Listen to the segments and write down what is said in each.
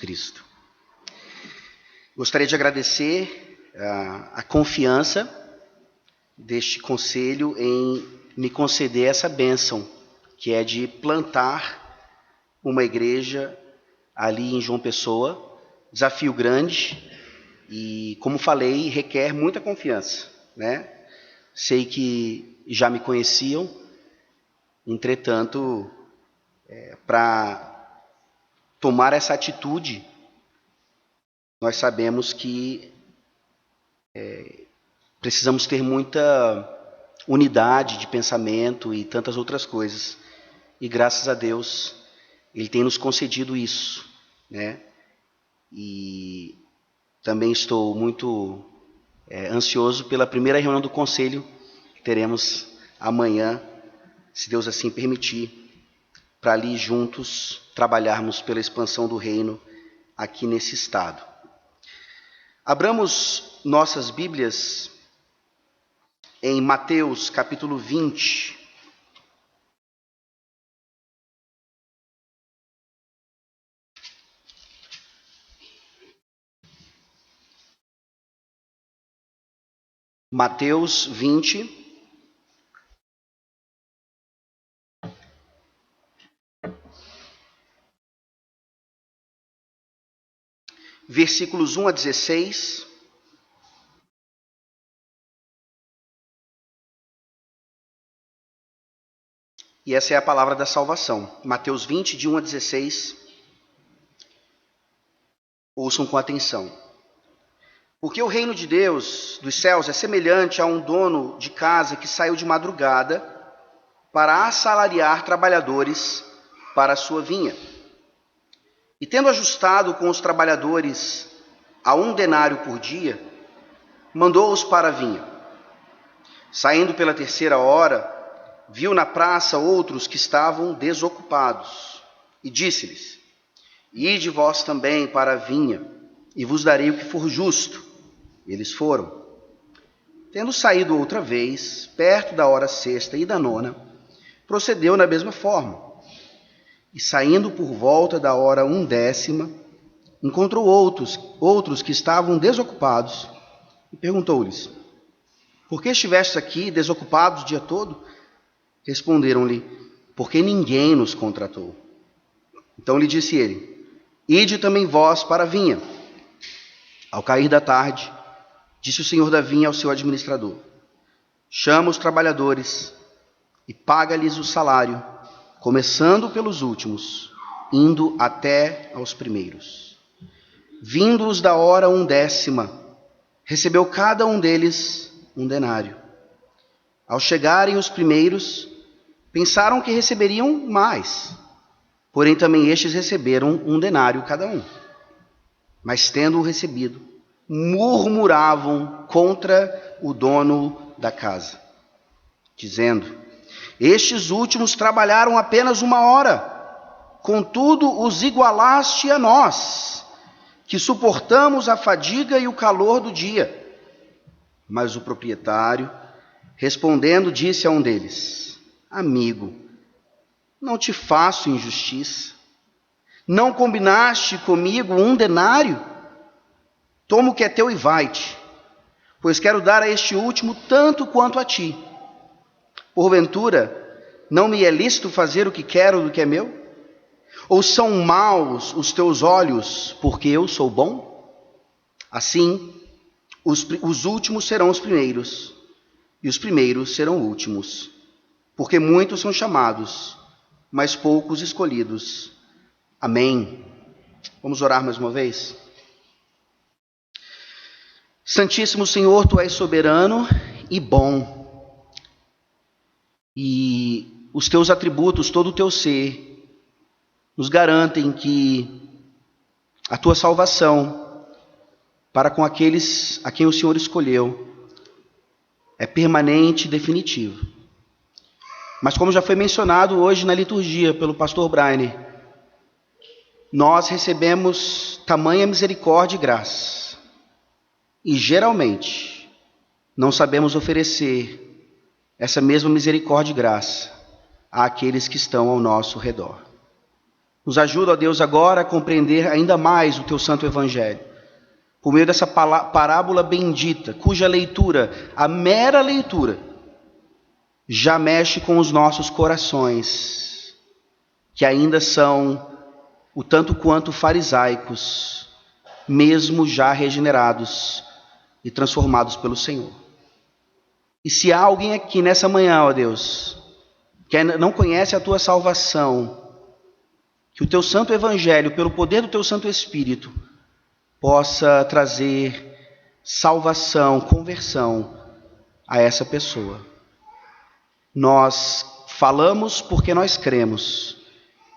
Cristo. Gostaria de agradecer a confiança deste conselho em me conceder essa bênção, que é de plantar uma igreja ali em João Pessoa. Desafio grande e, como falei, requer muita confiança, né? Sei que já me conheciam, entretanto, para tomar essa atitude, nós sabemos que precisamos ter muita unidade de pensamento e tantas outras coisas. E graças a Deus, Ele tem nos concedido isso, né? E também estou muito ansioso pela primeira reunião do conselho que teremos amanhã, se Deus assim permitir, para ali juntos trabalharmos pela expansão do reino aqui nesse estado. Abramos nossas Bíblias em Mateus capítulo 20. Mateus 20. Versículos 1 a 16. E essa é a palavra da salvação. Mateus 20, de 1 a 16. Ouçam com atenção. Porque o reino de Deus, dos céus, é semelhante a um dono de casa que saiu de madrugada para assalariar trabalhadores para a sua vinha. E tendo ajustado com os trabalhadores a 1 denário por dia, mandou-os para a vinha. Saindo pela 3ª hora, viu na praça outros que estavam desocupados, e disse-lhes: Ide vós também para a vinha, e vos darei o que for justo. Eles foram. Tendo saído outra vez, perto da hora 6ª e da 9ª, procedeu na mesma forma. E saindo por volta da hora 1/10, encontrou outros que estavam desocupados, e perguntou-lhes: Por que estivestes aqui desocupados o dia todo? Responderam-lhe: Porque ninguém nos contratou. Então lhe disse ele: Ide também vós para a vinha. Ao cair da tarde, disse o senhor da vinha ao seu administrador: Chama os trabalhadores e paga-lhes o salário, começando pelos últimos, indo até aos primeiros. Vindo-os da hora 1/10, recebeu cada um deles 1 denário. Ao chegarem os primeiros, pensaram que receberiam mais, porém também estes receberam 1 denário cada um. Mas tendo-o recebido, murmuravam contra o dono da casa, dizendo: Estes últimos trabalharam apenas 1 hora, contudo os igualaste a nós, que suportamos a fadiga e o calor do dia. Mas o proprietário, respondendo, disse a um deles: Amigo, não te faço injustiça. Não combinaste comigo 1 denário? Toma o que é teu e vai-te, pois quero dar a este último tanto quanto a ti. Porventura, não me é lícito fazer o que quero do que é meu? Ou são maus os teus olhos, porque eu sou bom? Assim, os últimos serão os primeiros, e os primeiros serão últimos. Porque muitos são chamados, mas poucos escolhidos. Amém. Vamos orar mais uma vez? Santíssimo Senhor, Tu és soberano e bom. E os Teus atributos, todo o Teu ser, nos garantem que a Tua salvação para com aqueles a quem o Senhor escolheu é permanente e definitiva. Mas como já foi mencionado hoje na liturgia pelo pastor Brian, nós recebemos tamanha misericórdia e graça. E geralmente não sabemos oferecer essa mesma misericórdia e graça àqueles que estão ao nosso redor. Nos ajuda, ó Deus, agora a compreender ainda mais o teu santo evangelho, por meio dessa parábola bendita, cuja leitura, a mera leitura, já mexe com os nossos corações, que ainda são o tanto quanto farisaicos, mesmo já regenerados e transformados pelo Senhor. E se há alguém aqui nessa manhã, ó Deus, que não conhece a tua salvação, que o teu santo evangelho, pelo poder do teu Santo Espírito, possa trazer salvação, conversão a essa pessoa. Nós falamos porque nós cremos,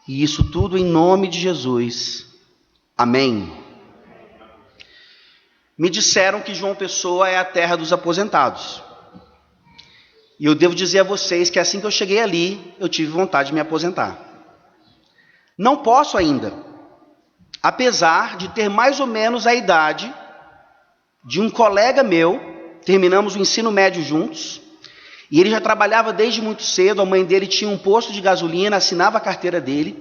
e isso tudo em nome de Jesus. Amém. Me disseram que João Pessoa é a terra dos aposentados. E eu devo dizer a vocês que assim que eu cheguei ali, eu tive vontade de me aposentar. Não posso ainda, apesar de ter mais ou menos a idade de um colega meu, terminamos o ensino médio juntos, e ele já trabalhava desde muito cedo, a mãe dele tinha um posto de gasolina, assinava a carteira dele,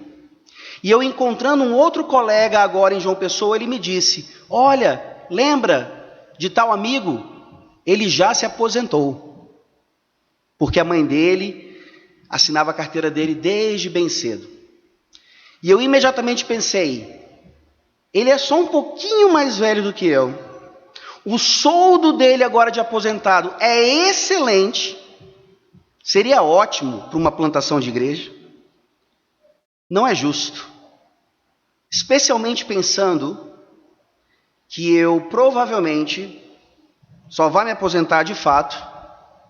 e eu encontrando um outro colega agora em João Pessoa, ele me disse, olha, lembra de tal amigo? Ele já se aposentou, porque a mãe dele assinava a carteira dele desde bem cedo. E eu imediatamente pensei, ele é só um pouquinho mais velho do que eu. O soldo dele agora de aposentado é excelente. Seria ótimo para uma plantação de igreja. Não é justo. Especialmente pensando que eu provavelmente só vai me aposentar de fato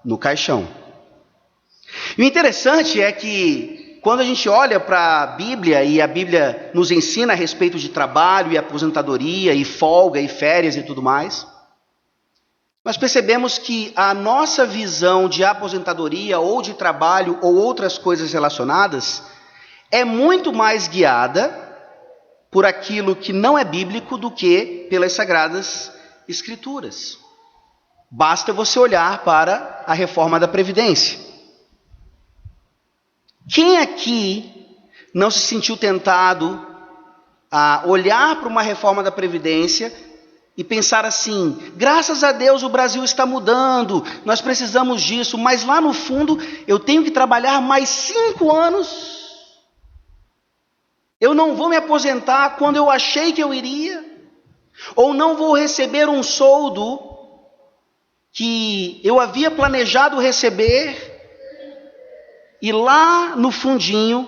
no caixão. E o interessante é que quando a gente olha para a Bíblia, e a Bíblia nos ensina a respeito de trabalho e aposentadoria, e folga e férias e tudo mais, nós percebemos que a nossa visão de aposentadoria ou de trabalho ou outras coisas relacionadas é muito mais guiada por aquilo que não é bíblico do que pelas Sagradas Escrituras. Basta você olhar para a reforma da Previdência. Quem aqui não se sentiu tentado a olhar para uma reforma da Previdência e pensar assim, graças a Deus o Brasil está mudando, nós precisamos disso, mas lá no fundo eu tenho que trabalhar mais 5 anos, eu não vou me aposentar quando eu achei que eu iria, ou não vou receber um soldo que eu havia planejado receber, e lá no fundinho,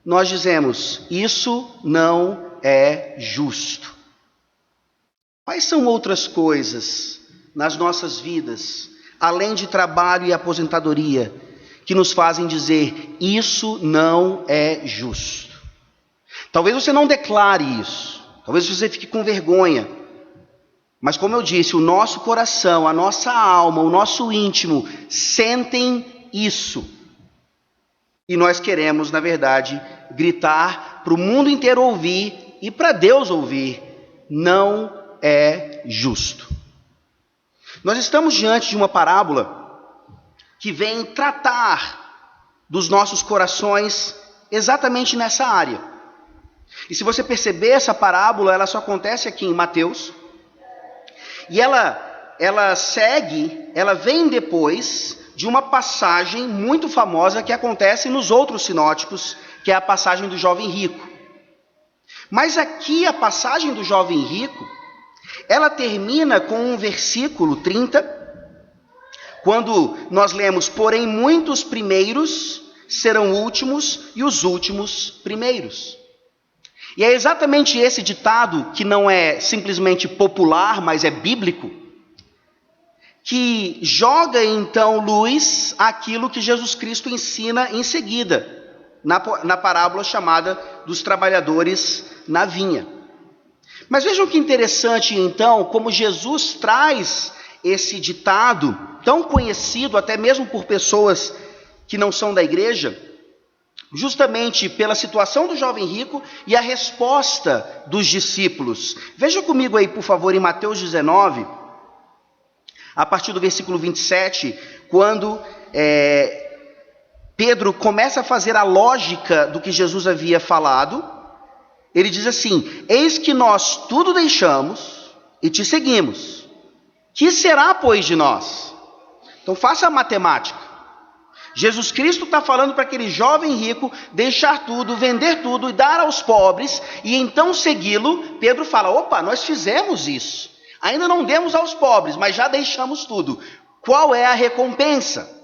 nós dizemos, isso não é justo. Quais são outras coisas nas nossas vidas, além de trabalho e aposentadoria, que nos fazem dizer, isso não é justo? Talvez você não declare isso, talvez você fique com vergonha, mas como eu disse, o nosso coração, a nossa alma, o nosso íntimo, sentem isso. E nós queremos, na verdade, gritar para o mundo inteiro ouvir e para Deus ouvir. Não é justo. Nós estamos diante de uma parábola que vem tratar dos nossos corações exatamente nessa área. E se você perceber essa parábola, ela só acontece aqui em Mateus. E ela segue, ela vem depois de uma passagem muito famosa que acontece nos outros sinóticos, que é a passagem do jovem rico. Mas aqui a passagem do jovem rico, ela termina com um versículo 30, quando nós lemos, porém muitos primeiros serão últimos e os últimos primeiros. E é exatamente esse ditado, que não é simplesmente popular, mas é bíblico, que joga então luz àquilo que Jesus Cristo ensina em seguida, na parábola chamada dos trabalhadores na vinha. Mas vejam que interessante então, como Jesus traz esse ditado, tão conhecido até mesmo por pessoas que não são da igreja, justamente pela situação do jovem rico e a resposta dos discípulos. Veja comigo aí, por favor, em Mateus 19, a partir do versículo 27, quando Pedro começa a fazer a lógica do que Jesus havia falado, Ele diz assim: eis que nós tudo deixamos e te seguimos. Que será, pois, de nós? Então faça a matemática. Jesus Cristo está falando para aquele jovem rico deixar tudo, vender tudo e dar aos pobres, e então segui-lo. Pedro fala: opa, nós fizemos isso. Ainda não demos aos pobres, mas já deixamos tudo. Qual é a recompensa?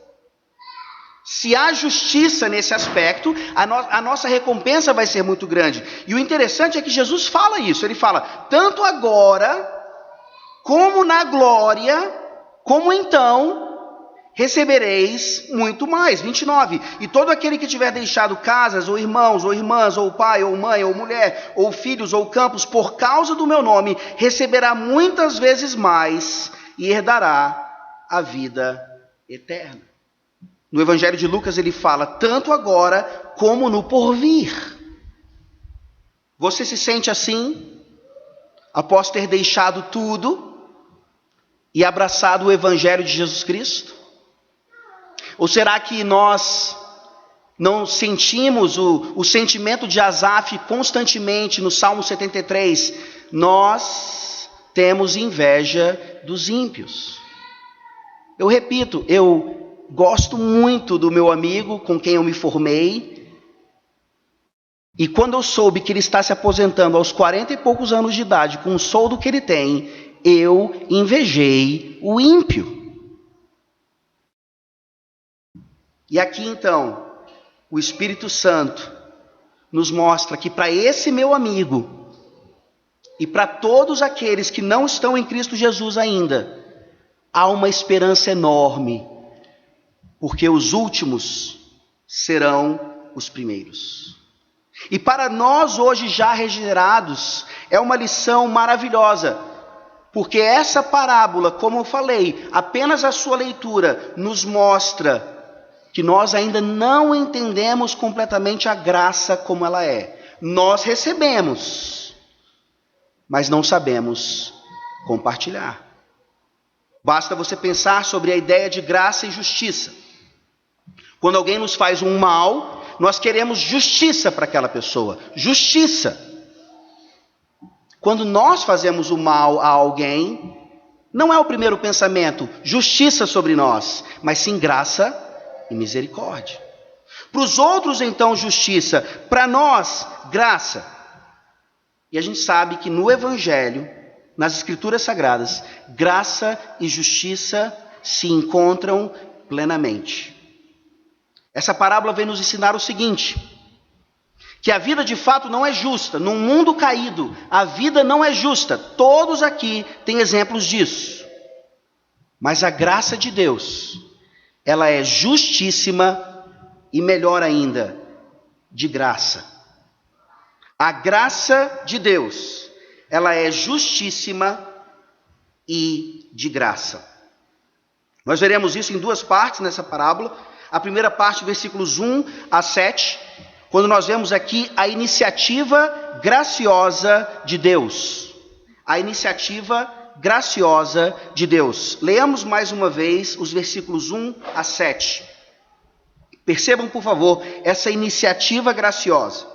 Se há justiça nesse aspecto, a nossa recompensa vai ser muito grande. E o interessante é que Jesus fala isso. Ele fala: tanto agora, como na glória, como então, recebereis muito mais. 29. E todo aquele que tiver deixado casas, ou irmãos, ou irmãs, ou pai, ou mãe, ou mulher, ou filhos, ou campos, por causa do meu nome, receberá muitas vezes mais e herdará a vida eterna. No Evangelho de Lucas ele fala: tanto agora como no porvir. Você se sente assim, após ter deixado tudo e abraçado o Evangelho de Jesus Cristo? Ou será que nós não sentimos o sentimento de Asaf constantemente no Salmo 73? Nós temos inveja dos ímpios. Eu repito, eu gosto muito do meu amigo com quem eu me formei. E quando eu soube que ele está se aposentando aos 40 e poucos anos de idade, com o soldo que ele tem, eu invejei o ímpio. E aqui então, o Espírito Santo nos mostra que para esse meu amigo e para todos aqueles que não estão em Cristo Jesus ainda, há uma esperança enorme, porque os últimos serão os primeiros. E para nós hoje já regenerados, é uma lição maravilhosa, porque essa parábola, como eu falei, apenas a sua leitura nos mostra que nós ainda não entendemos completamente a graça como ela é. Nós recebemos, mas não sabemos compartilhar. Basta você pensar sobre a ideia de graça e justiça. Quando alguém nos faz um mal, nós queremos justiça para aquela pessoa. Justiça. Quando nós fazemos o mal a alguém, não é o primeiro pensamento, justiça sobre nós, mas sim graça e misericórdia. Para os outros, então, justiça. Para nós, graça. E a gente sabe que no Evangelho, nas Escrituras Sagradas, graça e justiça se encontram plenamente. Essa parábola vem nos ensinar o seguinte: que a vida de fato não é justa. Num mundo caído, a vida não é justa. Todos aqui têm exemplos disso. Mas a graça de Deus, ela é justíssima e, melhor ainda, de graça. A graça de Deus, ela é justíssima e de graça. Nós veremos isso em duas partes nessa parábola. A primeira parte, versículos 1 a 7, quando nós vemos aqui a iniciativa graciosa de Deus. A iniciativa graciosa de Deus. Leamos mais uma vez os versículos 1 a 7. Percebam, por favor, essa iniciativa graciosa.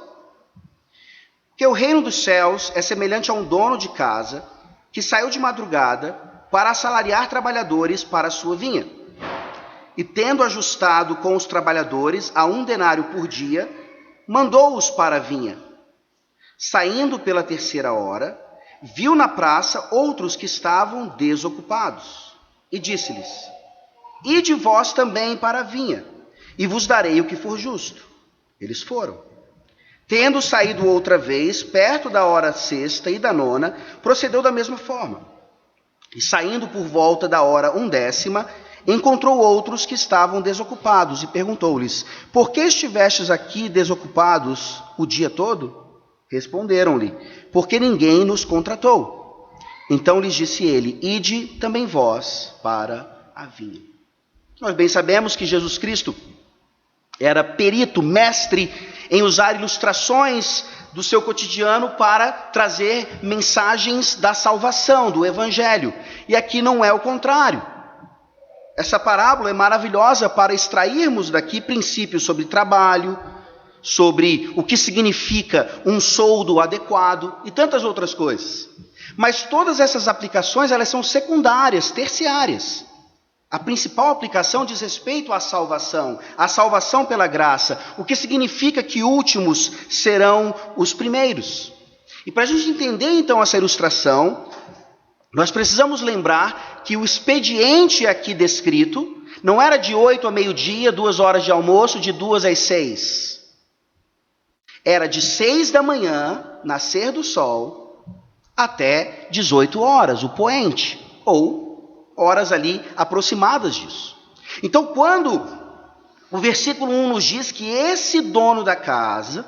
Porque o reino dos céus é semelhante a um dono de casa que saiu de madrugada para assalariar trabalhadores para a sua vinha. E tendo ajustado com os trabalhadores a 1 denário por dia, mandou-os para a vinha. Saindo pela 3ª hora, viu na praça outros que estavam desocupados, e disse-lhes: ide vós também para a vinha, e vos darei o que for justo. Eles foram. Tendo saído outra vez, perto da hora 6ª e da 9ª, procedeu da mesma forma. E saindo por volta da hora undécima, encontrou outros que estavam desocupados, e perguntou-lhes: por que estivestes aqui desocupados o dia todo? Responderam-lhe: porque ninguém nos contratou. Então lhes disse ele: ide também vós para a vinha. Nós bem sabemos que Jesus Cristo era perito, mestre em usar ilustrações do seu cotidiano para trazer mensagens da salvação, do Evangelho. E aqui não é o contrário. Essa parábola é maravilhosa para extrairmos daqui princípios sobre trabalho, sobre o que significa um soldo adequado e tantas outras coisas. Mas todas essas aplicações, elas são secundárias, terciárias. A principal aplicação diz respeito à salvação pela graça, o que significa que últimos serão os primeiros. E para a gente entender então essa ilustração, nós precisamos lembrar que o expediente aqui descrito não era de 8 a meio-dia, 2 horas de almoço, de 2 às 6. Era de 6 da manhã, nascer do sol, até 18 horas, o poente, ou horas ali aproximadas disso. Então, quando o versículo 1 nos diz que esse dono da casa,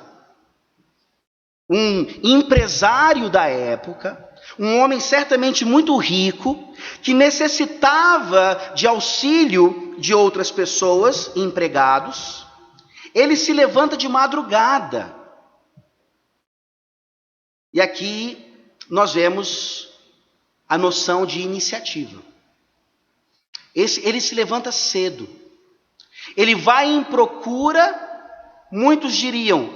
um empresário da época, um homem certamente muito rico, que necessitava de auxílio de outras pessoas, empregados, ele se levanta de madrugada. E aqui nós vemos a noção de iniciativa. Ele se levanta cedo. Ele vai em procura, muitos diriam,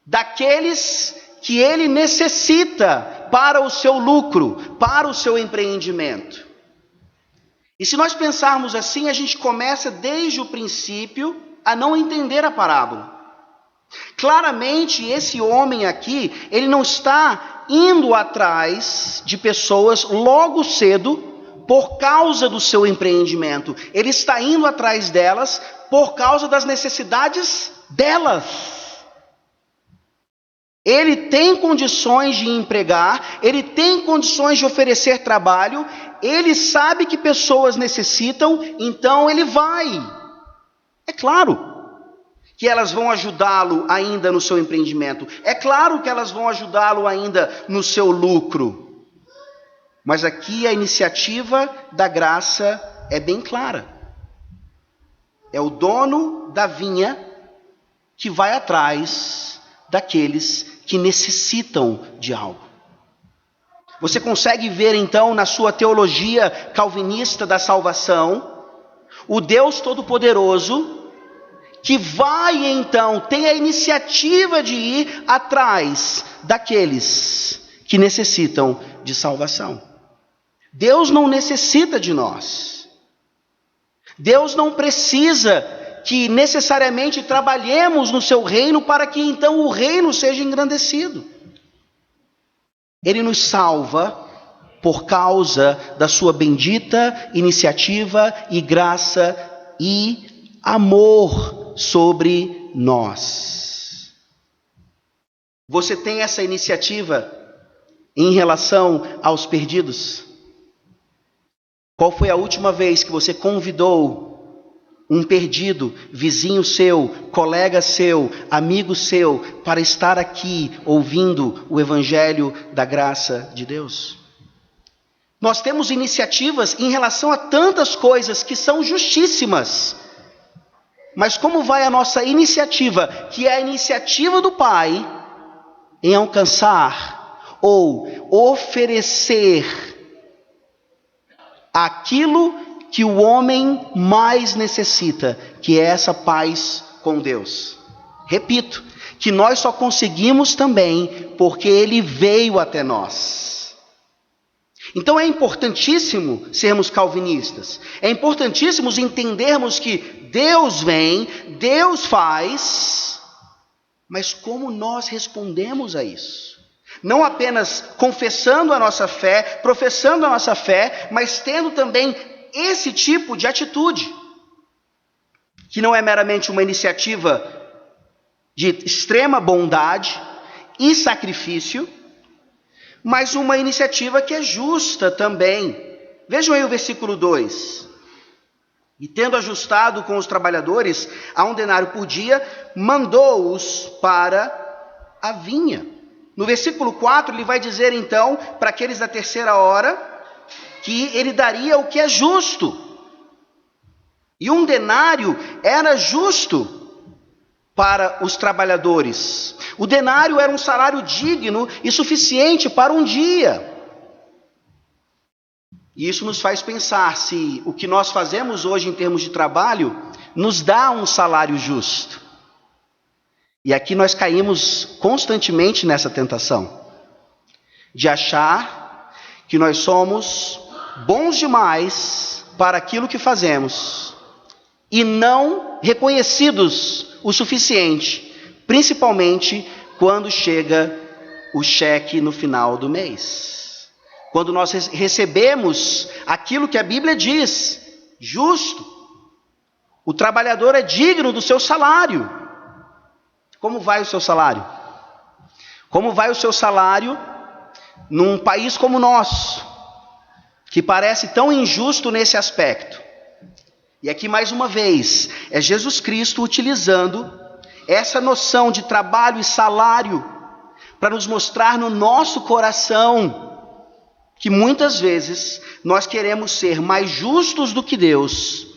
daqueles que ele necessita para o seu lucro, para o seu empreendimento. E se nós pensarmos assim, a gente começa desde o princípio a não entender a parábola. Claramente, esse homem aqui, ele não está indo atrás de pessoas logo cedo por causa do seu empreendimento. Ele está indo atrás delas por causa das necessidades delas. Ele tem condições de empregar, ele tem condições de oferecer trabalho, ele sabe que pessoas necessitam, então ele vai. É claro que elas vão ajudá-lo ainda no seu empreendimento. É claro que elas vão ajudá-lo ainda no seu lucro. Mas aqui a iniciativa da graça é bem clara. É o dono da vinha que vai atrás daqueles que necessitam de algo. Você consegue ver então na sua teologia calvinista da salvação, o Deus Todo-Poderoso, que vai então, tem a iniciativa de ir atrás daqueles que necessitam de salvação. Deus não necessita de nós. Deus não precisa que necessariamente trabalhemos no seu reino para que então o reino seja engrandecido. Ele nos salva por causa da sua bendita iniciativa e graça e amor sobre nós. Você tem essa iniciativa em relação aos perdidos? Qual foi a última vez que você convidou um perdido, vizinho seu, colega seu, amigo seu, para estar aqui ouvindo o evangelho da graça de Deus? Nós temos iniciativas em relação a tantas coisas que são justíssimas. Mas como vai a nossa iniciativa, que é a iniciativa do Pai, em alcançar ou oferecer aquilo que o homem mais necessita, que é essa paz com Deus? Repito, que nós só conseguimos também porque Ele veio até nós. Então é importantíssimo sermos calvinistas, é importantíssimo entendermos que Deus vem, Deus faz, mas como nós respondemos a isso? Não apenas confessando a nossa fé, professando a nossa fé, mas tendo também esse tipo de atitude, que não é meramente uma iniciativa de extrema bondade e sacrifício, mas uma iniciativa que é justa também. Vejam aí o versículo 2. E tendo ajustado com os trabalhadores a 1 denário por dia, mandou-os para a vinha. No versículo 4, ele vai dizer então, para aqueles da terceira hora, que ele daria o que é justo. E 1 denário era justo para os trabalhadores. O denário era um salário digno e suficiente para um dia. E isso nos faz pensar se o que nós fazemos hoje em termos de trabalho nos dá um salário justo. E aqui nós caímos constantemente nessa tentação de achar que nós somos bons demais para aquilo que fazemos e não reconhecidos o suficiente, principalmente quando chega o cheque no final do mês. Quando nós recebemos aquilo que a Bíblia diz, justo. O trabalhador é digno do seu salário. Como vai o seu salário? Como vai o seu salário num país como o nosso, que parece tão injusto nesse aspecto? E aqui mais uma vez, é Jesus Cristo utilizando essa noção de trabalho e salário para nos mostrar no nosso coração que muitas vezes nós queremos ser mais justos do que Deus,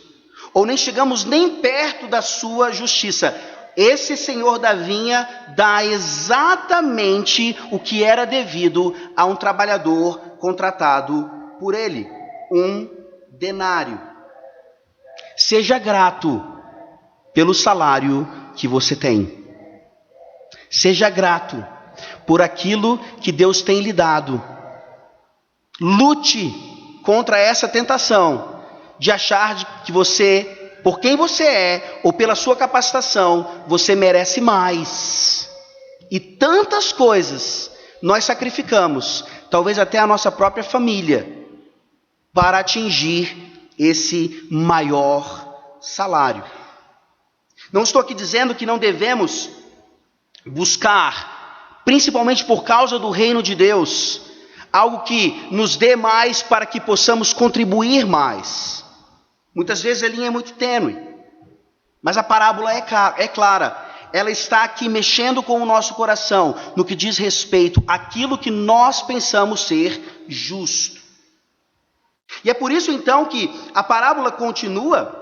ou nem chegamos nem perto da sua justiça. Esse senhor da vinha dá exatamente o que era devido a um trabalhador contratado por ele, um denário. Seja grato pelo salário que você tem. Seja grato por aquilo que Deus tem lhe dado. Lute contra essa tentação de achar que você, por quem você é, ou pela sua capacitação, você merece mais. E tantas coisas nós sacrificamos, talvez até a nossa própria família, para atingir esse maior salário. Não estou aqui dizendo que não devemos buscar, principalmente por causa do reino de Deus, algo que nos dê mais para que possamos contribuir mais. Muitas vezes a linha é muito tênue, mas a parábola é clara. Ela está aqui mexendo com o nosso coração no que diz respeito àquilo que nós pensamos ser justo. E é por isso então que a parábola continua.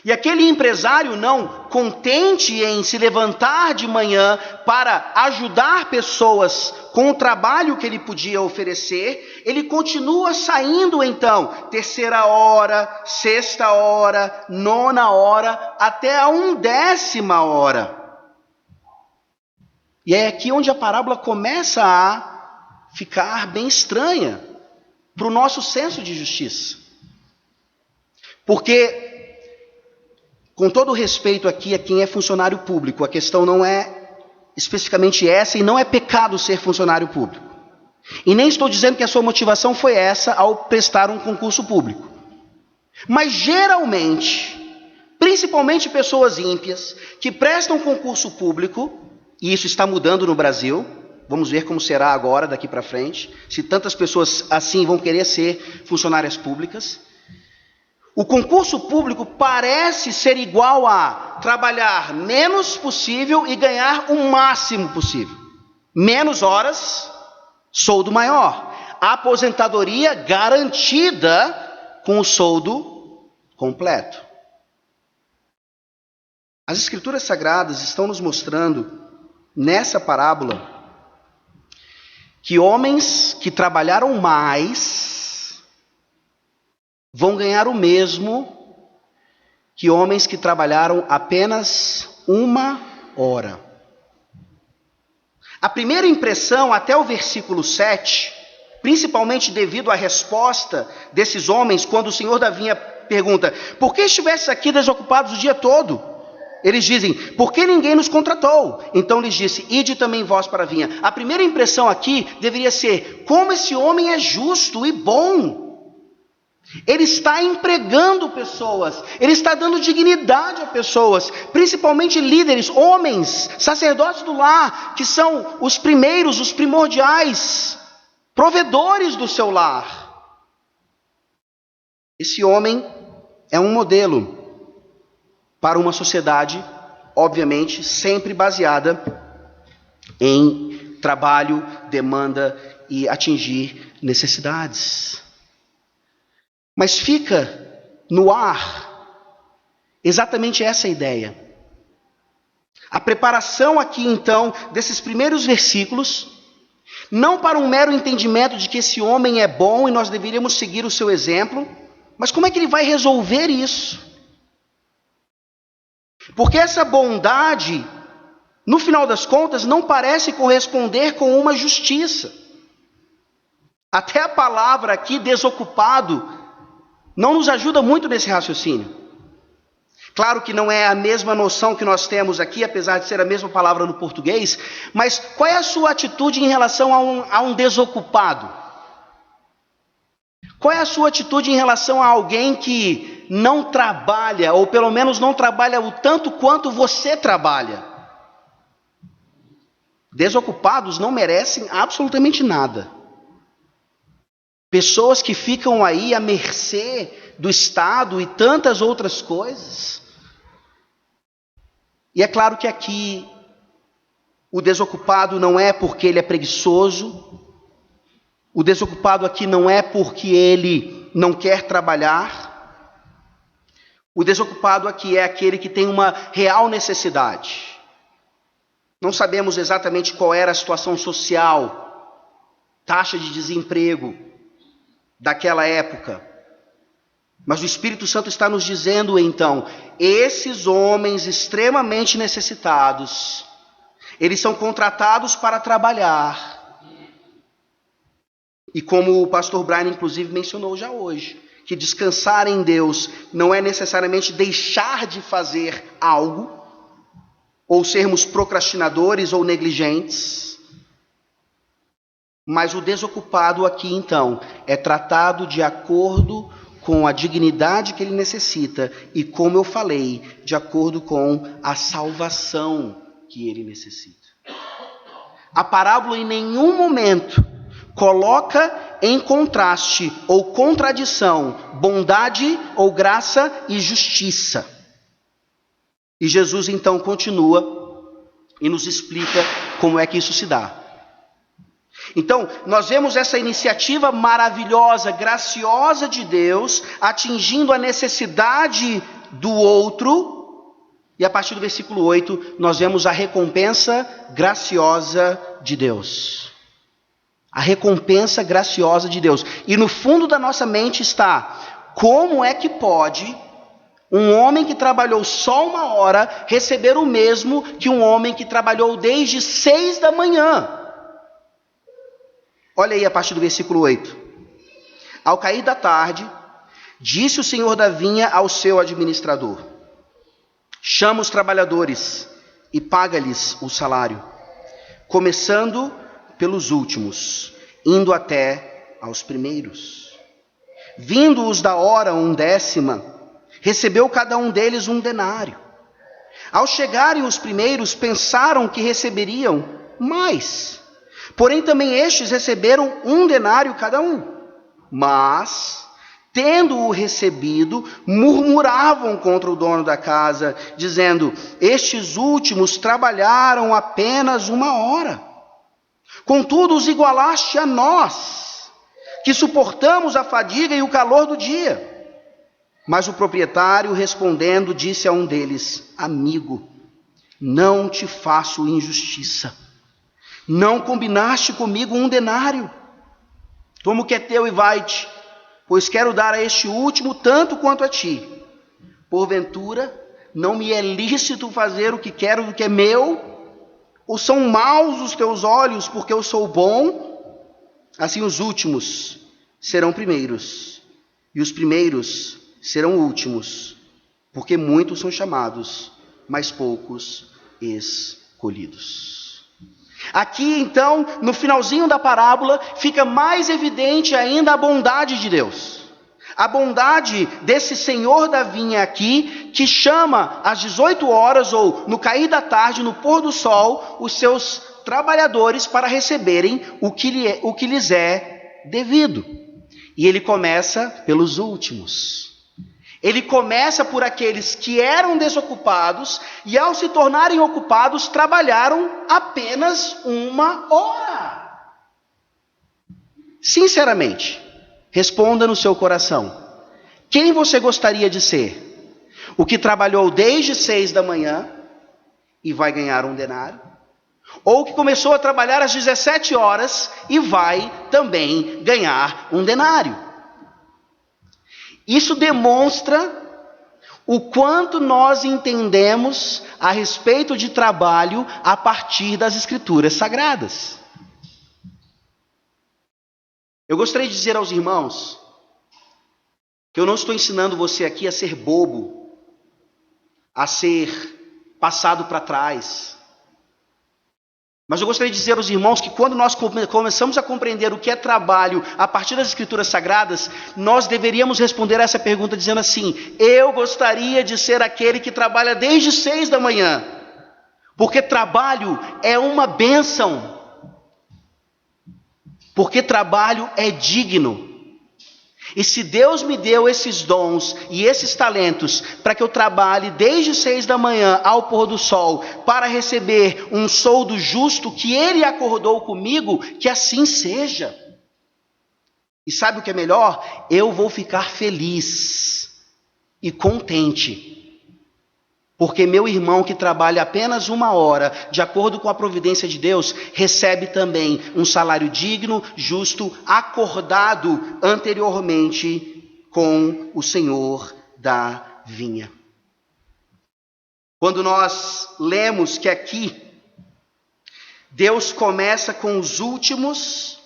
E aquele empresário, não contente em se levantar de manhã para ajudar pessoas com o trabalho que ele podia oferecer, ele continua saindo então, 3ª hora, 6ª hora, 9ª hora, até a 1ª hora. E é aqui onde a parábola começa a ficar bem estranha para o nosso senso de justiça. Porque, com todo respeito aqui a quem é funcionário público, a questão não é especificamente essa, e não é pecado ser funcionário público. E nem estou dizendo que a sua motivação foi essa ao prestar um concurso público. Mas geralmente, principalmente pessoas ímpias, que prestam concurso público, e isso está mudando no Brasil, vamos ver como será agora, daqui para frente, se tantas pessoas assim vão querer ser funcionárias públicas. O concurso público parece ser igual a trabalhar menos possível e ganhar o máximo possível. Menos horas, soldo maior. Aposentadoria garantida com o soldo completo. As Escrituras Sagradas estão nos mostrando, nessa parábola, que homens que trabalharam mais vão ganhar o mesmo que homens que trabalharam apenas 1 hora. A primeira impressão, até o versículo 7, principalmente devido à resposta desses homens, quando o senhor da vinha pergunta: por que estivesses aqui desocupados o dia todo? Eles dizem: por que ninguém nos contratou? Então lhes disse: ide também vós para a vinha. A primeira impressão aqui deveria ser: como esse homem é justo e bom. Ele está empregando pessoas, ele está dando dignidade a pessoas, principalmente líderes, homens, sacerdotes do lar, que são os primeiros, os primordiais, provedores do seu lar. Esse homem é um modelo para uma sociedade, obviamente, sempre baseada em trabalho, demanda e atingir necessidades. Mas fica no ar exatamente essa ideia. A preparação aqui, então, desses primeiros versículos, não para um mero entendimento de que esse homem é bom e nós deveríamos seguir o seu exemplo, mas como é que ele vai resolver isso? Porque essa bondade no final das contas, não parece corresponder com uma justiça. Até a palavra aqui, desocupado, não nos ajuda muito nesse raciocínio. Claro que não é a mesma noção que nós temos aqui, apesar de ser a mesma palavra no português, mas qual é a sua atitude em relação a um desocupado? Qual é a sua atitude em relação a alguém que não trabalha, ou pelo menos não trabalha o tanto quanto você trabalha? Desocupados não merecem absolutamente nada. Pessoas que ficam aí à mercê do Estado e tantas outras coisas. E é claro que aqui o desocupado não é porque ele é preguiçoso, o desocupado aqui não é porque ele não quer trabalhar, o desocupado aqui é aquele que tem uma real necessidade. Não sabemos exatamente qual era a situação social, taxa de desemprego daquela época. Mas o Espírito Santo está nos dizendo então, esses homens extremamente necessitados, eles são contratados para trabalhar. E como o pastor Brian inclusive mencionou já hoje, que descansar em Deus não é necessariamente deixar de fazer algo, ou sermos procrastinadores ou negligentes, mas o desocupado aqui então é tratado de acordo com a dignidade que ele necessita e, como eu falei, de acordo com a salvação que ele necessita. A parábola em nenhum momento coloca em contraste ou contradição bondade ou graça e justiça. E Jesus então continua e nos explica como é que isso se dá. Então, nós vemos essa iniciativa maravilhosa, graciosa de Deus, atingindo a necessidade do outro, e a partir do versículo 8, nós vemos a recompensa graciosa de Deus. A recompensa graciosa de Deus. E no fundo da nossa mente está, como é que pode um homem que trabalhou só 1 hora receber o mesmo que um homem que trabalhou desde 6 da manhã? Olha aí a partir do versículo 8. Ao cair da tarde, disse o senhor da vinha ao seu administrador: chama os trabalhadores e paga-lhes o salário, começando pelos últimos, indo até aos primeiros. Vindo-os da hora 1/10, recebeu cada um deles 1 denário. Ao chegarem os primeiros, pensaram que receberiam mais. Porém, também estes receberam 1 denário cada um. Mas, tendo-o recebido, murmuravam contra o dono da casa, dizendo: estes últimos trabalharam apenas 1 hora. Contudo, os igualaste a nós, que suportamos a fadiga e o calor do dia. Mas o proprietário, respondendo, disse a um deles: amigo, não te faço injustiça. Não combinaste comigo 1 denário? Toma o que é teu e vai-te, pois quero dar a este último tanto quanto a ti. Porventura, não me é lícito fazer o que quero do que é meu? Ou são maus os teus olhos, porque eu sou bom? Assim os últimos serão primeiros, e os primeiros serão últimos, porque muitos são chamados, mas poucos escolhidos. Aqui, então, no finalzinho da parábola, fica mais evidente ainda a bondade de Deus. A bondade desse senhor da vinha aqui, que chama às 18 horas, ou no cair da tarde, no pôr do sol, os seus trabalhadores para receberem o que lhes é devido. E ele começa pelos últimos. Ele começa por aqueles que eram desocupados e, ao se tornarem ocupados, trabalharam apenas 1 hora. Sinceramente, responda no seu coração: quem você gostaria de ser? O que trabalhou desde 6 da manhã e vai ganhar 1 denário? Ou o que começou a trabalhar às 17 horas e vai também ganhar 1 denário? Isso demonstra o quanto nós entendemos a respeito de trabalho a partir das Escrituras Sagradas. Eu gostaria de dizer aos irmãos que eu não estou ensinando você aqui a ser bobo, a ser passado para trás. Mas eu gostaria de dizer aos irmãos que quando nós começamos a compreender o que é trabalho a partir das Escrituras Sagradas, nós deveríamos responder a essa pergunta dizendo assim: eu gostaria de ser aquele que trabalha desde 6 da manhã, porque trabalho é uma bênção, porque trabalho é digno. E se Deus me deu esses dons e esses talentos para que eu trabalhe desde 6 da manhã ao pôr do sol para receber um soldo justo que Ele acordou comigo, que assim seja. E sabe o que é melhor? Eu vou ficar feliz e contente, porque meu irmão que trabalha apenas 1 hora, de acordo com a providência de Deus, recebe também um salário digno, justo, acordado anteriormente com o Senhor da vinha. Quando nós lemos que aqui Deus começa com os últimos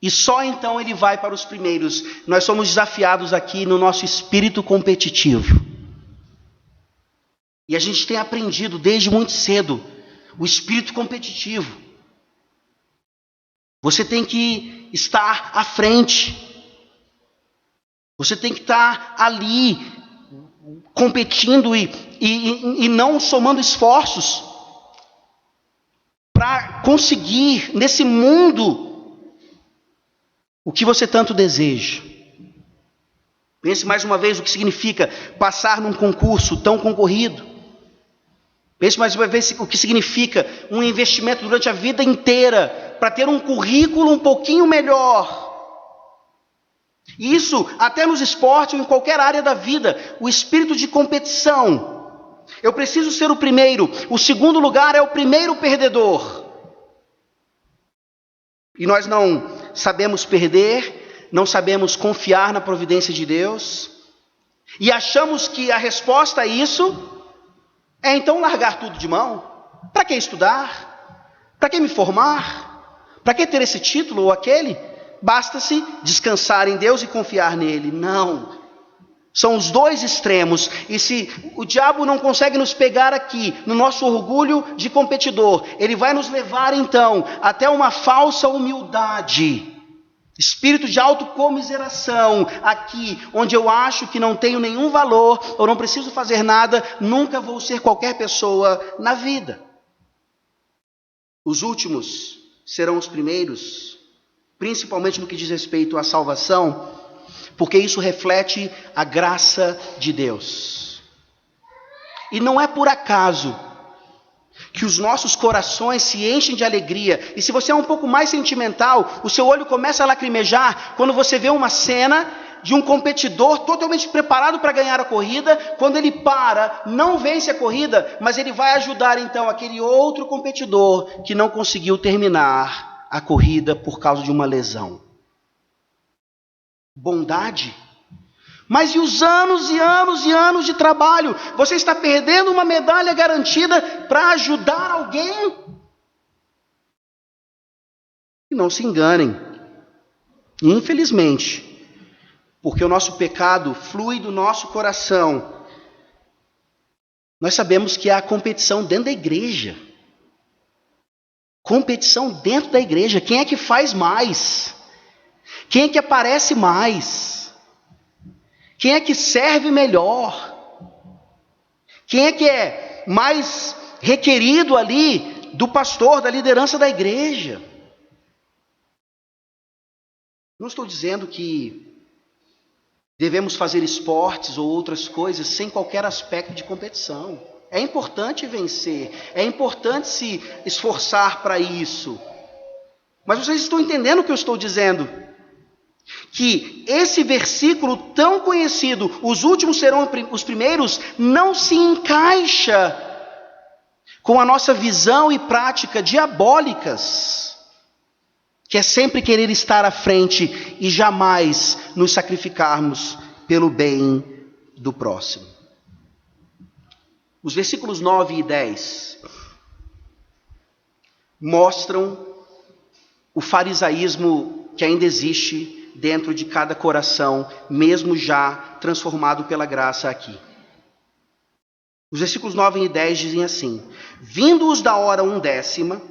e só então Ele vai para os primeiros, nós somos desafiados aqui no nosso espírito competitivo. E a gente tem aprendido desde muito cedo o espírito competitivo. Você tem que estar à frente. Você tem que estar ali competindo e não somando esforços para conseguir nesse mundo o que você tanto deseja. Pense mais uma vez o que significa passar num concurso tão concorrido. Pense mais uma vez o que significa um investimento durante a vida inteira para ter um currículo um pouquinho melhor. Isso até nos esportes ou em qualquer área da vida, o espírito de competição. Eu preciso ser o primeiro, o segundo lugar é o primeiro perdedor. E nós não sabemos perder, não sabemos confiar na providência de Deus, e achamos que a resposta a isso é então largar tudo de mão. Para que estudar? Para que me formar? Para que ter esse título ou aquele? Basta-se descansar em Deus e confiar nele. Não. São os dois extremos. E se o diabo não consegue nos pegar aqui, no nosso orgulho de competidor, ele vai nos levar então até uma falsa humildade. Espírito de autocomiseração, aqui onde eu acho que não tenho nenhum valor, ou não preciso fazer nada, nunca vou ser qualquer pessoa na vida. Os últimos serão os primeiros, principalmente no que diz respeito à salvação, porque isso reflete a graça de Deus. E não é por acaso que os nossos corações se enchem de alegria. E se você é um pouco mais sentimental, o seu olho começa a lacrimejar quando você vê uma cena de um competidor totalmente preparado para ganhar a corrida. Quando ele para, não vence a corrida, mas ele vai ajudar então aquele outro competidor que não conseguiu terminar a corrida por causa de uma lesão. Bondade. Mas e os anos e anos e anos de trabalho? Você está perdendo uma medalha garantida para ajudar alguém? E não se enganem. Infelizmente, porque o nosso pecado flui do nosso coração, nós sabemos que há competição dentro da igreja. Competição dentro da igreja. Quem é que faz mais? Quem é que aparece mais? Quem é que serve melhor? Quem é que é mais requerido ali do pastor, da liderança da igreja? Não estou dizendo que devemos fazer esportes ou outras coisas sem qualquer aspecto de competição. É importante vencer, é importante se esforçar para isso. Mas vocês estão entendendo o que eu estou dizendo? Que esse versículo tão conhecido, os últimos serão os primeiros, não se encaixa com a nossa visão e prática diabólicas, que é sempre querer estar à frente e jamais nos sacrificarmos pelo bem do próximo. Os versículos 9 e 10 mostram o farisaísmo que ainda existe dentro de cada coração, mesmo já transformado pela graça aqui. Os versículos 9 e 10 dizem assim: vindo-os da hora 1/10,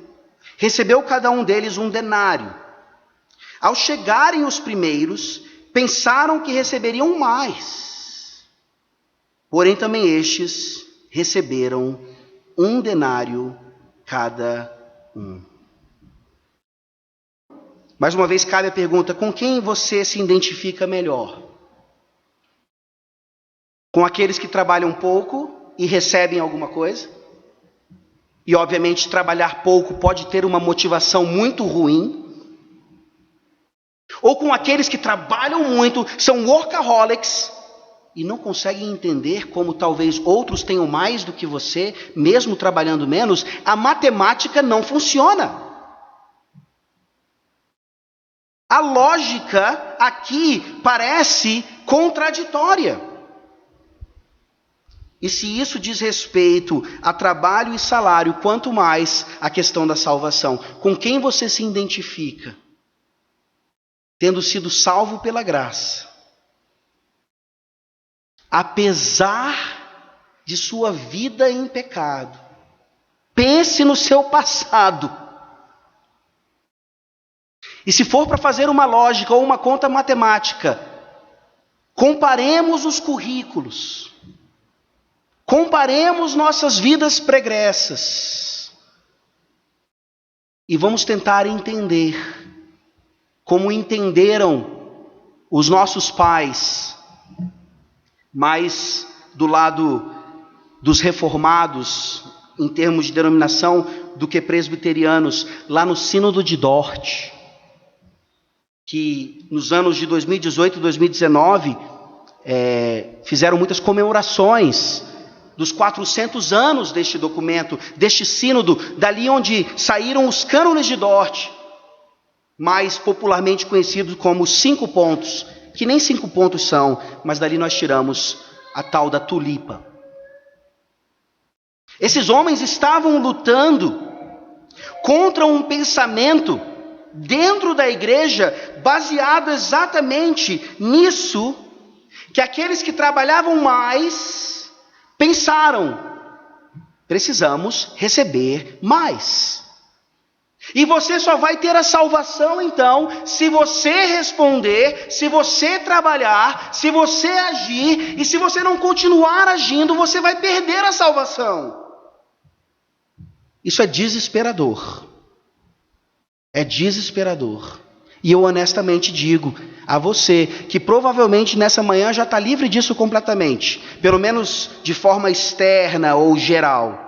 recebeu cada um deles 1 denário. Ao chegarem os primeiros, pensaram que receberiam mais. Porém também estes receberam 1 denário cada um. Mais uma vez cabe a pergunta: com quem você se identifica melhor? Com aqueles que trabalham pouco e recebem alguma coisa? E obviamente trabalhar pouco pode ter uma motivação muito ruim. Ou com aqueles que trabalham muito, são workaholics e não conseguem entender como talvez outros tenham mais do que você, mesmo trabalhando menos. A matemática não funciona. A lógica aqui parece contraditória. E se isso diz respeito a trabalho e salário, quanto mais a questão da salvação. Com quem você se identifica? Tendo sido salvo pela graça, apesar de sua vida em pecado, pense no seu passado. E se for para fazer uma lógica ou uma conta matemática, comparemos os currículos, comparemos nossas vidas pregressas e vamos tentar entender como entenderam os nossos pais, mais do lado dos reformados, em termos de denominação, do que presbiterianos, lá no Sínodo de Dort, que nos anos de 2018 e 2019 fizeram muitas comemorações dos 400 anos deste documento, deste sínodo, dali onde saíram os cânones de Dort, mais popularmente conhecidos como 5 pontos, que nem 5 pontos são, mas dali nós tiramos a tal da tulipa. Esses homens estavam lutando contra um pensamento dentro da igreja baseado exatamente nisso, que aqueles que trabalhavam mais pensaram: precisamos receber mais. E você só vai ter a salvação, então, se você responder, se você trabalhar, se você agir, e se você não continuar agindo, você vai perder a salvação. Isso é desesperador. É desesperador. E eu honestamente digo a você, que provavelmente nessa manhã já está livre disso completamente, pelo menos de forma externa ou geral.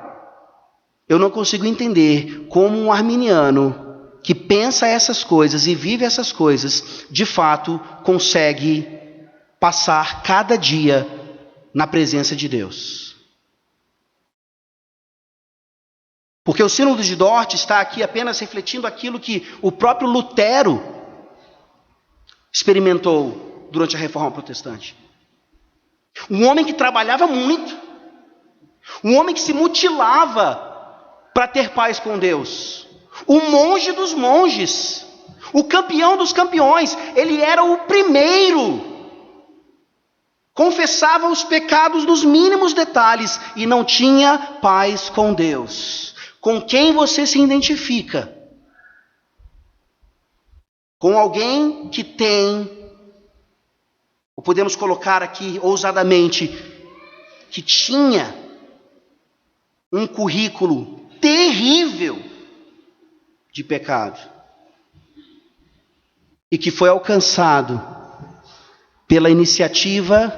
Eu não consigo entender como um arminiano que pensa essas coisas e vive essas coisas, de fato, consegue passar cada dia na presença de Deus. Porque o Sínodo de Dort está aqui apenas refletindo aquilo que o próprio Lutero experimentou durante a Reforma Protestante. Um homem que trabalhava muito, um homem que se mutilava para ter paz com Deus, o monge dos monges, o campeão dos campeões. Ele era o primeiro, confessava os pecados nos mínimos detalhes e não tinha paz com Deus. Com quem você se identifica? Com alguém que tem, ou podemos colocar aqui ousadamente, que tinha um currículo terrível de pecado e que foi alcançado pela iniciativa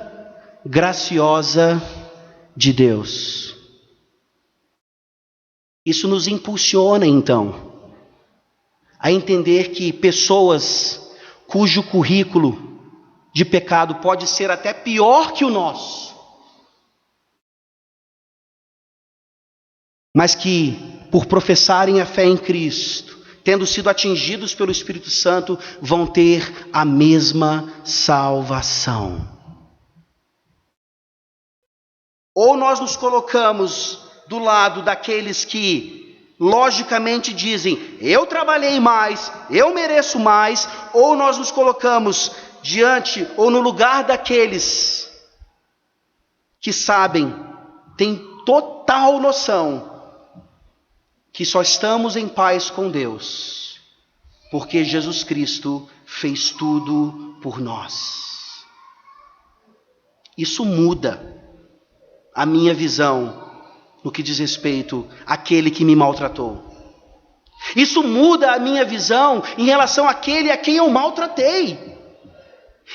graciosa de Deus. Isso nos impulsiona então a entender que pessoas cujo currículo de pecado pode ser até pior que o nosso, mas que, por professarem a fé em Cristo, tendo sido atingidos pelo Espírito Santo, vão ter a mesma salvação. Ou nós nos colocamos do lado daqueles que logicamente dizem, eu trabalhei mais, eu mereço mais, ou nós nos colocamos diante ou no lugar daqueles que sabem, têm total noção, que só estamos em paz com Deus, porque Jesus Cristo fez tudo por nós. Isso muda a minha visão no que diz respeito àquele que me maltratou. Isso muda a minha visão em relação àquele a quem eu maltratei.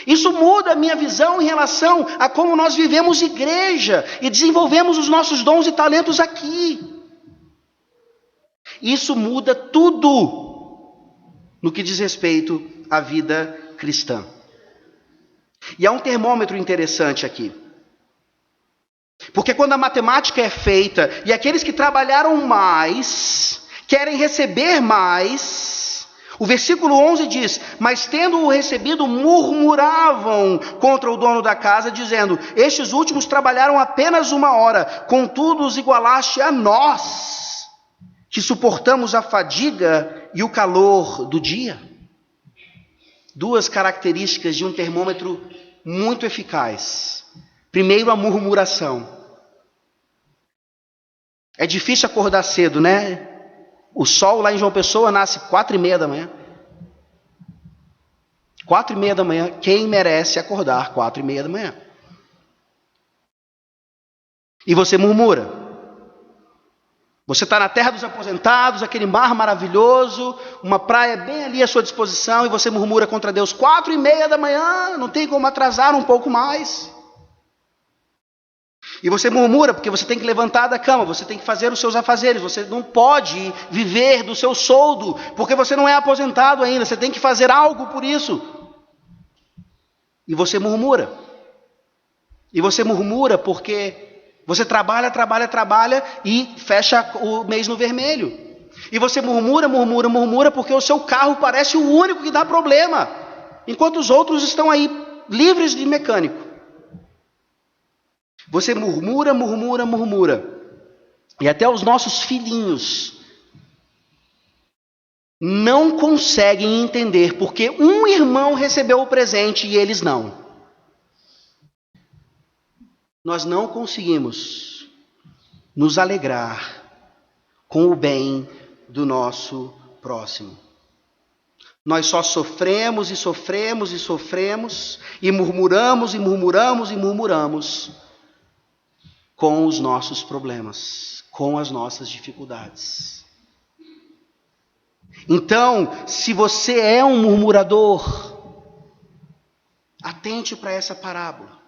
Isso muda a minha visão em relação a como nós vivemos igreja e desenvolvemos os nossos dons e talentos aqui. Isso muda tudo no que diz respeito à vida cristã. E há um termômetro interessante aqui. Porque quando a matemática é feita e aqueles que trabalharam mais querem receber mais, o versículo 11 diz, mas tendo-o recebido murmuravam contra o dono da casa, dizendo, estes últimos trabalharam apenas 1 hora, contudo os igualaste a nós, que suportamos a fadiga e o calor do dia. Duas características de um termômetro muito eficaz. Primeiro, a murmuração. É difícil acordar cedo, né? O sol lá em João Pessoa nasce 4h30 da manhã. 4h30 da manhã. Quem merece acordar 4h30 da manhã? E você murmura. Você está na terra dos aposentados, aquele mar maravilhoso, uma praia bem ali à sua disposição, e você murmura contra Deus 4h30 da manhã, não tem como atrasar um pouco mais. E você murmura porque você tem que levantar da cama, você tem que fazer os seus afazeres, você não pode viver do seu soldo, porque você não é aposentado ainda, você tem que fazer algo por isso. E você murmura. E você murmura porque você trabalha e fecha o mês no vermelho. E você murmura porque o seu carro parece o único que dá problema, enquanto os outros estão aí livres de mecânico. Você murmura. E até os nossos filhinhos não conseguem entender porque um irmão recebeu o presente e eles não. Nós não conseguimos nos alegrar com o bem do nosso próximo. Nós só sofremos e murmuramos com os nossos problemas, com as nossas dificuldades. Então, se você é um murmurador, atente para essa parábola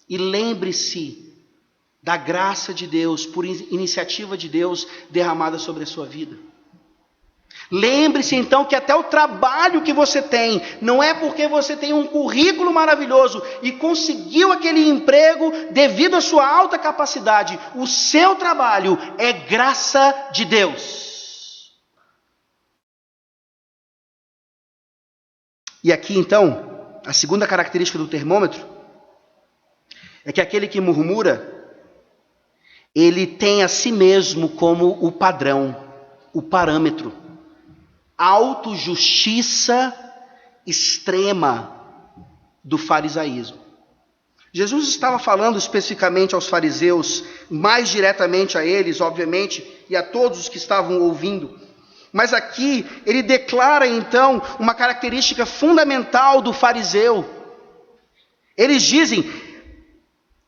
e lembre-se da graça de Deus, por iniciativa de Deus derramada sobre a sua vida. Lembre-se então que até o trabalho que você tem, não é porque você tem um currículo maravilhoso e conseguiu aquele emprego devido à sua alta capacidade. O seu trabalho é graça de Deus. E aqui então, a segunda característica do termômetro é que aquele que murmura, ele tem a si mesmo como o padrão, o parâmetro. Autojustiça extrema do farisaísmo. Jesus estava falando especificamente aos fariseus, mais diretamente a eles, obviamente, e a todos os que estavam ouvindo. Mas aqui ele declara então uma característica fundamental do fariseu. Eles dizem,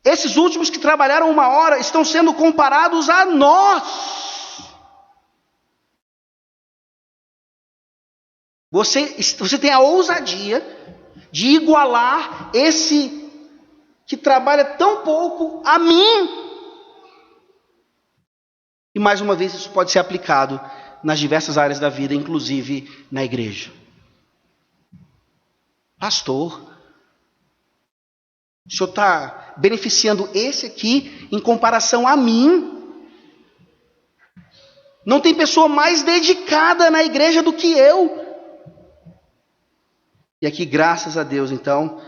esses últimos que trabalharam 1 hora estão sendo comparados a nós. Você tem a ousadia de igualar esse que trabalha tão pouco a mim. E mais uma vez isso pode ser aplicado nas diversas áreas da vida, inclusive na igreja. Pastor, o senhor está beneficiando esse aqui em comparação a mim? Não tem pessoa mais dedicada na igreja do que eu. E aqui, graças a Deus, então,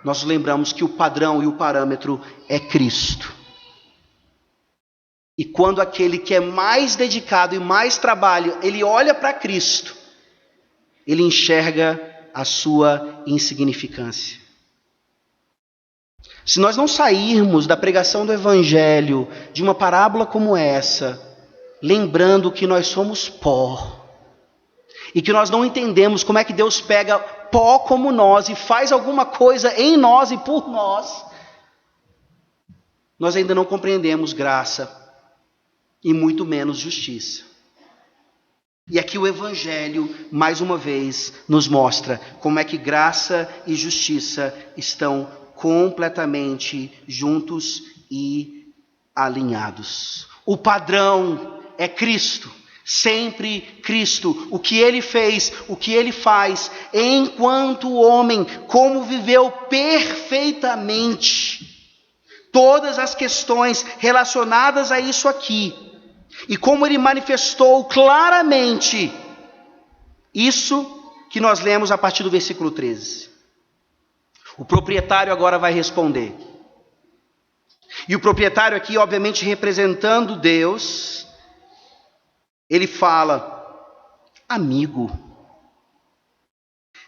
nós lembramos que o padrão e o parâmetro é Cristo. E quando aquele que é mais dedicado e mais trabalha, ele olha para Cristo, ele enxerga a sua insignificância. Se nós não sairmos da pregação do Evangelho, de uma parábola como essa, lembrando que nós somos pó, e que nós não entendemos como é que Deus pega pó como nós e faz alguma coisa em nós e por nós, nós ainda não compreendemos graça e muito menos justiça. E aqui o Evangelho, mais uma vez, nos mostra como é que graça e justiça estão completamente juntos e alinhados. O padrão é Cristo, sempre Cristo. O que Ele fez, o que Ele faz, enquanto homem, como viveu perfeitamente todas as questões relacionadas a isso aqui, e como Ele manifestou claramente isso que nós lemos a partir do versículo 13. O proprietário agora vai responder. E o proprietário aqui, obviamente representando Deus, ele fala: amigo,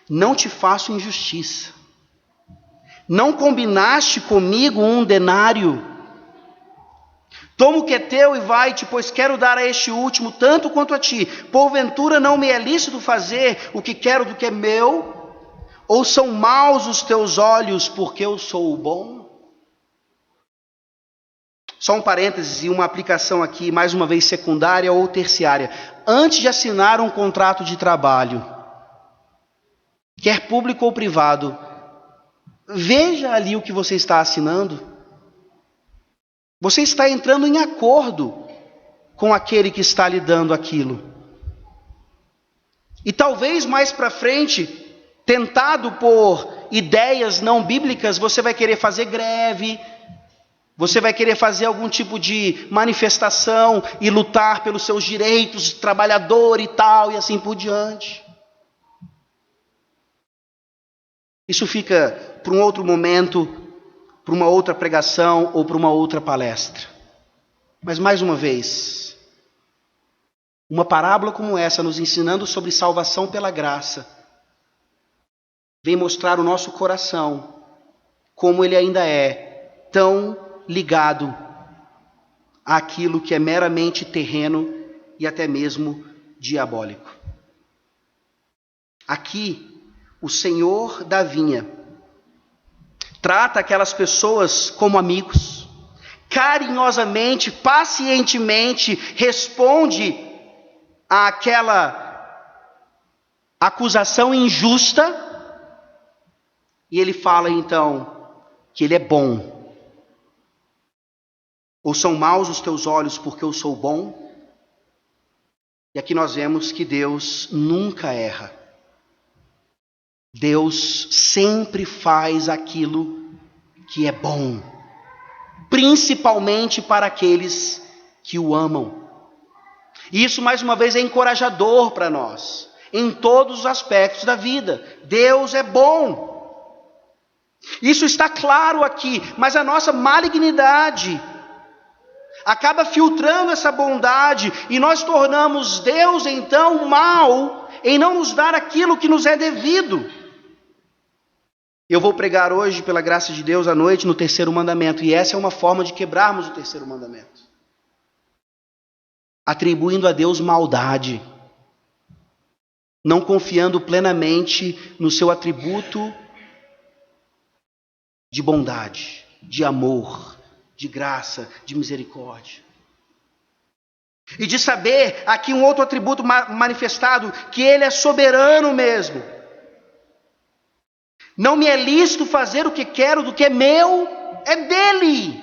não te faço injustiça. Não combinaste comigo 1 denário? Toma o que é teu e vai-te, pois quero dar a este último tanto quanto a ti. Porventura não me é lícito fazer o que quero do que é meu? Ou são maus os teus olhos porque eu sou o bom? Só um parênteses e uma aplicação aqui, mais uma vez secundária ou terciária. Antes de assinar um contrato de trabalho, quer público ou privado, veja ali o que você está assinando. Você está entrando em acordo com aquele que está lhe dando aquilo. E talvez mais para frente, tentado por ideias não bíblicas, você vai querer fazer greve, você vai querer fazer algum tipo de manifestação e lutar pelos seus direitos de trabalhador e tal, e assim por diante. Isso fica para um outro momento, para uma outra pregação ou para uma outra palestra. Mas mais uma vez, uma parábola como essa, nos ensinando sobre salvação pela graça, vem mostrar o nosso coração, como ele ainda é tão ligado àquilo que é meramente terreno e até mesmo diabólico. Aqui, o Senhor da vinha trata aquelas pessoas como amigos, carinhosamente, pacientemente responde àquela acusação injusta, e ele fala então que ele é bom. Ou são maus os teus olhos porque eu sou bom? E aqui nós vemos que Deus nunca erra. Deus sempre faz aquilo que é bom, principalmente para aqueles que o amam. E isso mais uma vez é encorajador para nós, em todos os aspectos da vida. Deus é bom. Isso está claro aqui, mas a nossa malignidade acaba filtrando essa bondade e nós tornamos Deus então mal em não nos dar aquilo que nos é devido. Eu vou pregar hoje, pela graça de Deus, à noite no 3º mandamento, e essa é uma forma de quebrarmos o 3º mandamento, atribuindo a Deus maldade, não confiando plenamente no seu atributo de bondade, de amor, de graça, de misericórdia. E de saber aqui um outro atributo manifestado, que Ele é soberano mesmo. Não me é lícito fazer o que quero do que é meu, é dele.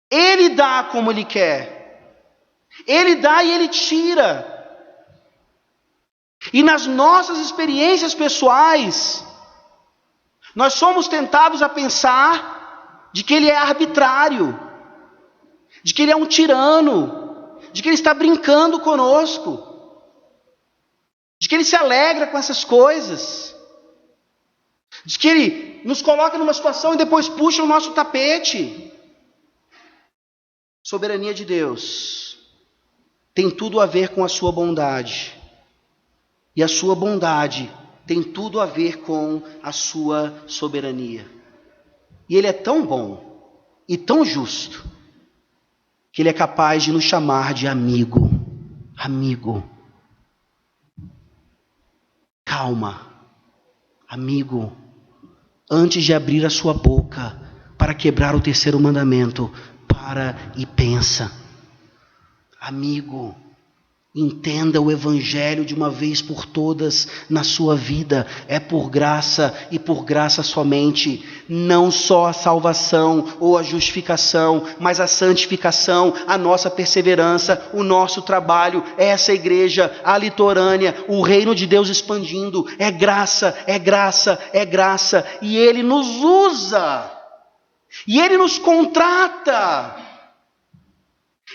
Ele dá como Ele quer. Ele dá e Ele tira. E nas nossas experiências pessoais, nós somos tentados a pensar de que Ele é arbitrário, de que Ele é um tirano, de que Ele está brincando conosco, de que Ele se alegra com essas coisas, de que Ele nos coloca numa situação e depois puxa o nosso tapete. soberania de Deus tem tudo a ver com a sua bondade. E a sua bondade tem tudo a ver com a sua soberania. E Ele é tão bom e tão justo que Ele é capaz de nos chamar de amigo. Amigo. Calma, amigo. Antes de abrir a sua boca para quebrar o terceiro mandamento, para e pensa. Amigo, entenda o Evangelho de uma vez por todas na sua vida. É por graça e por graça somente. Não só a salvação ou a justificação, mas a santificação, a nossa perseverança, o nosso trabalho, essa igreja, a litorânea, o reino de Deus expandindo. É graça, é graça, é graça. E Ele nos usa. E Ele nos contrata.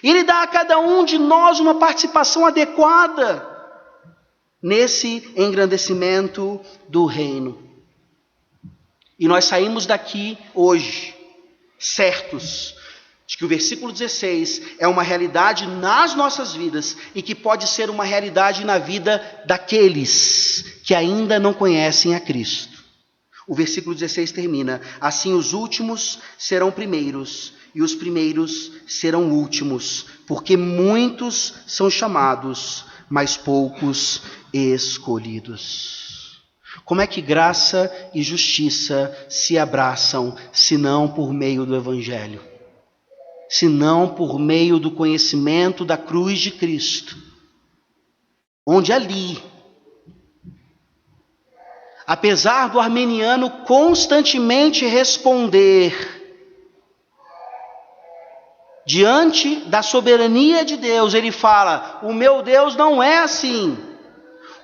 Ele dá a cada um de nós uma participação adequada nesse engrandecimento do reino. E nós saímos daqui hoje, certos de que o versículo 16 é uma realidade nas nossas vidas e que pode ser uma realidade na vida daqueles que ainda não conhecem a Cristo. O versículo 16 termina: assim os últimos serão primeiros e os primeiros serão últimos, porque muitos são chamados, mas poucos escolhidos. Como é que graça e justiça se abraçam, se não por meio do Evangelho? Se não por meio do conhecimento da cruz de Cristo, onde ali, apesar do arminiano constantemente responder diante da soberania de Deus, ele fala: o meu Deus não é assim,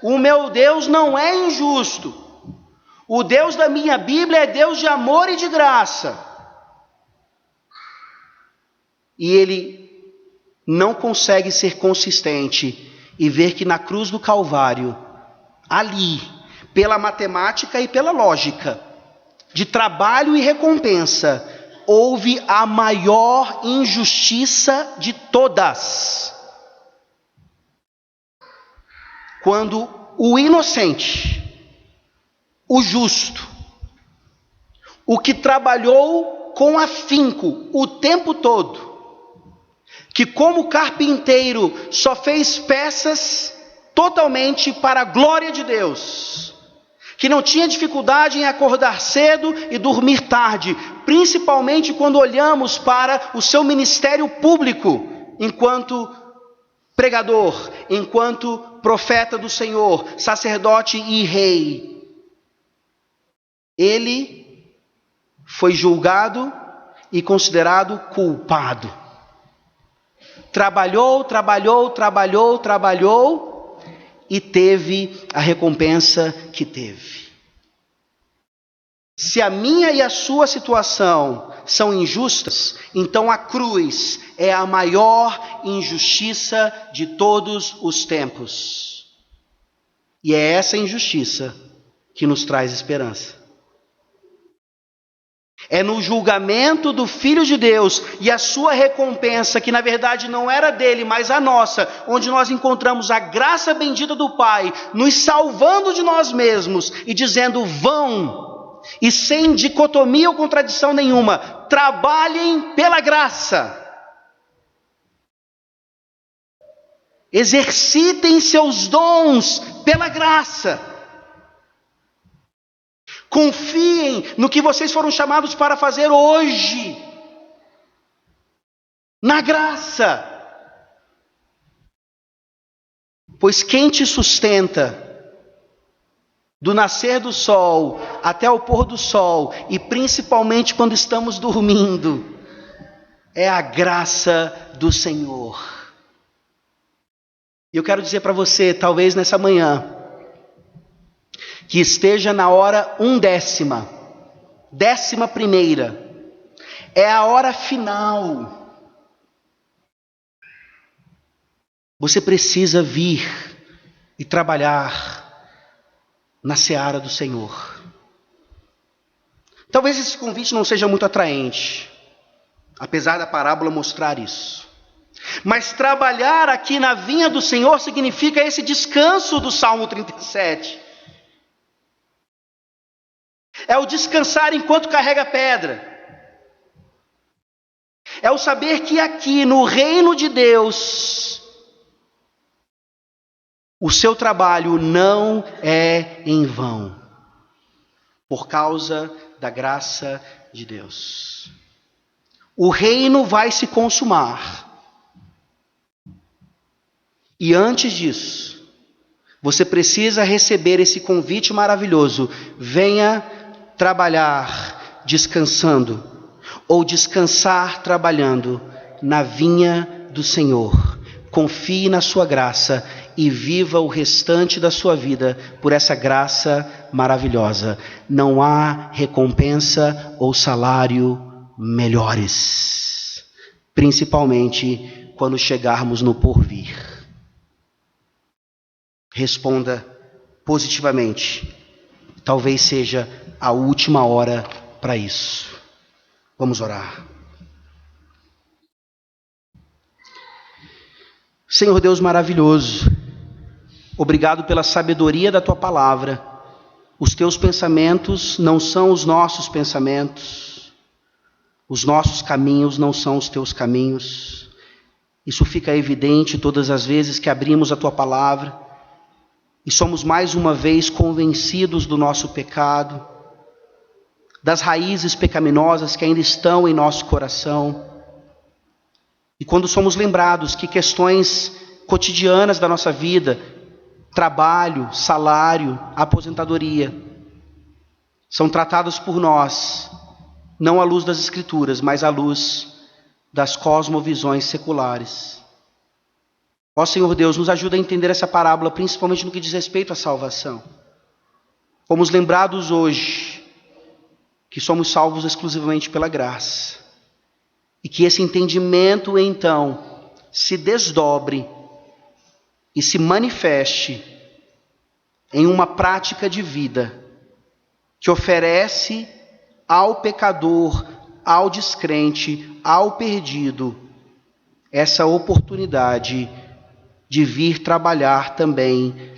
o meu Deus não é injusto, o Deus da minha Bíblia é Deus de amor e de graça. E ele não consegue ser consistente e ver que na cruz do Calvário, ali, pela matemática e pela lógica, de trabalho e recompensa, houve a maior injustiça de todas. Quando o inocente, o justo, o que trabalhou com afinco o tempo todo, que como carpinteiro só fez peças totalmente para a glória de Deus, que não tinha dificuldade em acordar cedo e dormir tarde, principalmente quando olhamos para o seu ministério público, enquanto pregador, enquanto profeta do Senhor, sacerdote e rei. Ele foi julgado e considerado culpado. Trabalhou e teve a recompensa que teve. Se a minha e a sua situação são injustas, então a cruz é a maior injustiça de todos os tempos. E é essa injustiça que nos traz esperança. É no julgamento do Filho de Deus e a sua recompensa, que na verdade não era dele, mas a nossa, onde nós encontramos a graça bendita do Pai, nos salvando de nós mesmos e dizendo: vão, e sem dicotomia ou contradição nenhuma, trabalhem pela graça. Exercitem seus dons pela graça. Confiem no que vocês foram chamados para fazer hoje. Na graça. Pois quem te sustenta do nascer do sol até o pôr do sol, e principalmente quando estamos dormindo, é a graça do Senhor. E eu quero dizer para você, talvez nessa manhã, que esteja na hora 1/10, 11ª, é a hora final. Você precisa vir e trabalhar na seara do Senhor. Talvez esse convite não seja muito atraente, apesar da parábola mostrar isso. Mas trabalhar aqui na vinha do Senhor significa esse descanso do Salmo 37. É o descansar enquanto carrega pedra. É o saber que aqui no reino de Deus, o seu trabalho não é em vão, por causa da graça de Deus. O reino vai se consumar. E antes disso, você precisa receber esse convite maravilhoso. Venha trabalhar descansando, ou descansar trabalhando na vinha do Senhor. Confie na sua graça e viva o restante da sua vida por essa graça maravilhosa. Não há recompensa ou salário melhores, principalmente quando chegarmos no porvir. Responda positivamente. Talvez seja a última hora para isso. Vamos orar. Senhor Deus maravilhoso, obrigado pela sabedoria da Tua palavra. Os Teus pensamentos não são os nossos pensamentos. Os nossos caminhos não são os Teus caminhos. Isso fica evidente todas as vezes que abrimos a Tua palavra e somos mais uma vez convencidos do nosso pecado, das raízes pecaminosas que ainda estão em nosso coração. E quando somos lembrados que questões cotidianas da nossa vida, trabalho, salário, aposentadoria, são tratadas por nós, não à luz das Escrituras, mas à luz das cosmovisões seculares. Ó Senhor Deus, nos ajuda a entender essa parábola, principalmente no que diz respeito à salvação. Fomos lembrados hoje que somos salvos exclusivamente pela graça. E que esse entendimento, então, se desdobre e se manifeste em uma prática de vida que oferece ao pecador, ao descrente, ao perdido, essa oportunidade de vir trabalhar também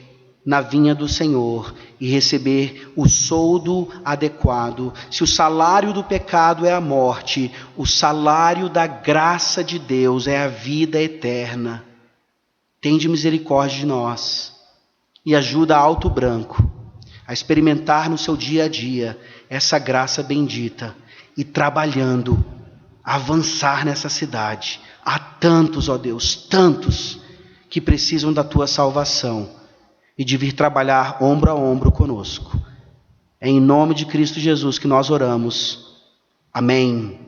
na vinha do Senhor e receber o soldo adequado. Se o salário do pecado é a morte, o salário da graça de Deus é a vida eterna. Tende misericórdia de nós e ajuda Alto Branco a experimentar no seu dia a dia essa graça bendita e trabalhando, avançar nessa cidade. Há tantos, ó Deus, tantos que precisam da Tua salvação e de vir trabalhar ombro a ombro conosco. É em nome de Cristo Jesus que nós oramos. Amém.